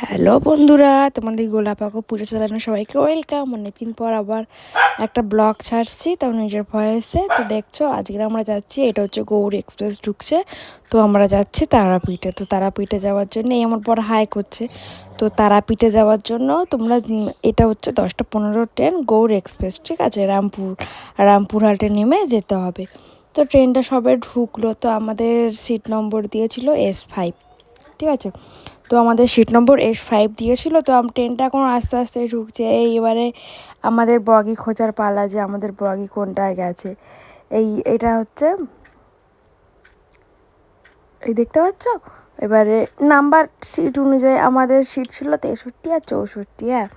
Hello বন্ধুরা, তোমাদের গোলাপাকো পুজো চালানো সবাইকে ওয়েলকাম। অনেকদিন পর আবার একটা ব্লগ ছাড়ছি, তাও নিজের ভয়েসে। তো দেখছো আজকে আমরা যাচ্ছি, এটা হচ্ছে গৌড় এক্সপ্রেস ঢুকছে। তো আমরা যাচ্ছি তারাপীঠে। তো তারাপীঠে যাওয়ার জন্য এই আমার বড় হাই করছে। তো তারাপীঠে যাওয়ার জন্য তোমরা এটা হচ্ছে 10টা 15 ট্রেন গৌড় এক্সপ্রেস, ঠিক আছে? রামপুরহাটে নেমে যেতে হবে। তো ট্রেনটা সবে ঢুকলো, তো আমাদের সিট নম্বর দিয়েছিল S5, ঠিক আছে? তো আমাদের সিট নম্বর S5 দিয়েছিল। তো ট্রেনটা এখন আস্তে আস্তে ঢুকছে। এবারে আমাদের বগি খোঁজার পালা, যে আমাদের বগি কোনটায় গেছে। এটা হচ্ছে, এই দেখতে পাচ্ছ? এবারে নাম্বার সিট অনুযায়ী আমাদের সিট ছিল 63 আর 64, হ্যাঁ।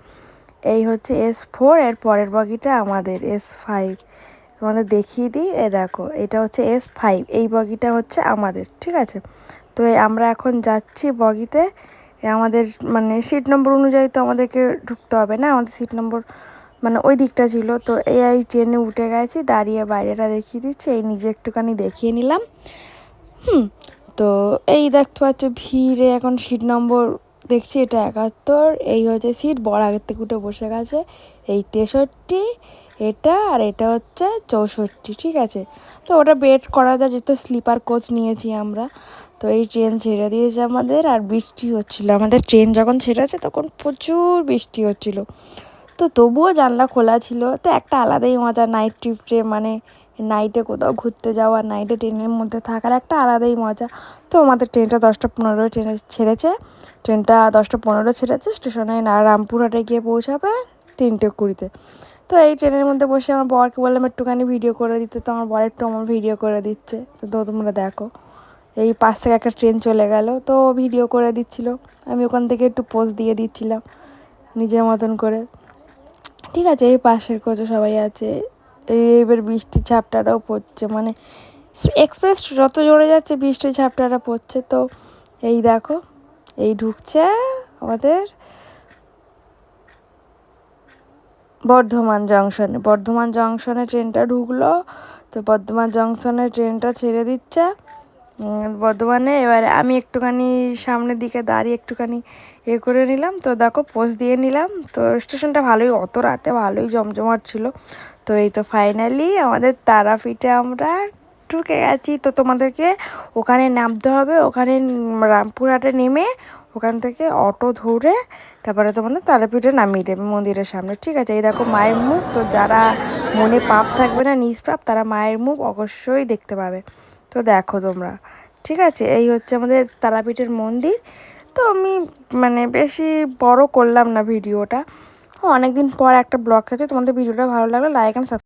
এই হচ্ছে S4, এর পরের বগিটা আমাদের S5। তোমাদের দেখিয়ে দিই, দেখো এটা হচ্ছে S5, এই বগিটা হচ্ছে আমাদের, ঠিক আছে? তো আমরা এখন যাচ্ছি বগিতে। আমাদের মানে সিট নম্বর অনুযায়ী তো আমাদেরকে ঢুকতে হবে না, আমাদের সিট নম্বর মানে ওই দিকটা ছিল। তো এই ট্রেনে উঠে গেছি, দাঁড়িয়ে বাইরেটা দেখিয়ে দিচ্ছে, এই নিজে একটুখানি দেখিয়ে নিলাম। তো এই দেখতে পাচ্ছ ভিড়ে এখন সিট নম্বর দেখছি এটা 71, এই হচ্ছে সিট, বড় আগের থেকে উঠে বসে গেছে। এই 63, এটা আর এটা হচ্ছে 64, ঠিক আছে? তো ওটা বেড করা যায়, যেহেতু স্লিপার কোচ নিয়েছি আমরা। তো এই ট্রেন ছেড়ে দিয়েছে আমাদের, আর বৃষ্টি হচ্ছিলো। আমাদের ট্রেন যখন ছেড়েছে তখন প্রচুর বৃষ্টি হচ্ছিলো। তো তবুও জানলা খোলা ছিল। তো একটা আলাদাই মজা নাইট ট্রিপে, মানে নাইটে কোথাও ঘুরতে যাওয়া, নাইটে ট্রেনের মধ্যে থাকার একটা আলাদাই মজা। তো আমাদের ট্রেনটা 10টা 15 ট্রেনে ছেড়েছে। ট্রেনটা 10টা 15 ছেড়েছে, স্টেশনে রামপুরহাটে গিয়ে পৌঁছাবে 3টে 20-তে। তো এই ট্রেনের মধ্যে বসে আমার বরকে বললাম একটুখানি ভিডিও করে দিতে। তো আমার বর একটু আমার ভিডিও করে দিচ্ছে। তো তোমরা দেখো, এই পাশ থেকে একটা ট্রেন চলে গেল, তো ভিডিও করে দিচ্ছিল। আমি ওখান থেকে একটু পোজ দিয়ে দিচ্ছিলাম নিজের মতন করে, ঠিক আছে? এই পাশের কোচে সবাই আছে। এবার বৃষ্টির ঝাপটাটাও পড়ছে, মানে এক্সপ্রেস যত জোরে যাচ্ছে বৃষ্টির ঝাপটাটা পড়ছে। তো এই দেখো, এই ঢুকছে আমাদের বর্ধমান জংশনে ট্রেনটা ঢুকলো। তো বর্ধমান জংশনে ট্রেনটা ছেড়ে দিচ্ছে বর্ধমানে। এবারে আমি একটুখানি সামনের দিকে দাঁড়িয়ে একটুখানি করে নিলাম। তো দেখো পোজ দিয়ে নিলাম। তো স্টেশনটা ভালোই, অত রাতে ভালোই জমজমাট ছিল। তো এই তো ফাইনালি আমাদের তারাপীঠে আমরা ঢুকে গেছি। তো তোমাদেরকে ওখানে নামতে হবে, ওখানে রামপুরহাটে নেমে ওখান থেকে অটো ধরে তারপরে তোমাদের তারাপীঠে নামিয়ে দেবে মন্দিরের সামনে, ঠিক আছে? এই দেখো মায়ের মুখ। তো যারা মনে পাপ থাকবে না, নিষ্পাপ, তারা মায়ের মুখ অবশ্যই দেখতে পাবে। তো দেখো তোমরা, ঠিক আছে? এই হচ্ছে আমাদের তারাপীঠের মন্দির। তো আমি মানে বেশি বড় করলাম না ভিডিওটা। অনেক দিন পর একটা ব্লগ আছে। তোমাদের ভিডিওটা ভালো লাগলে লাইক অ্যান্ড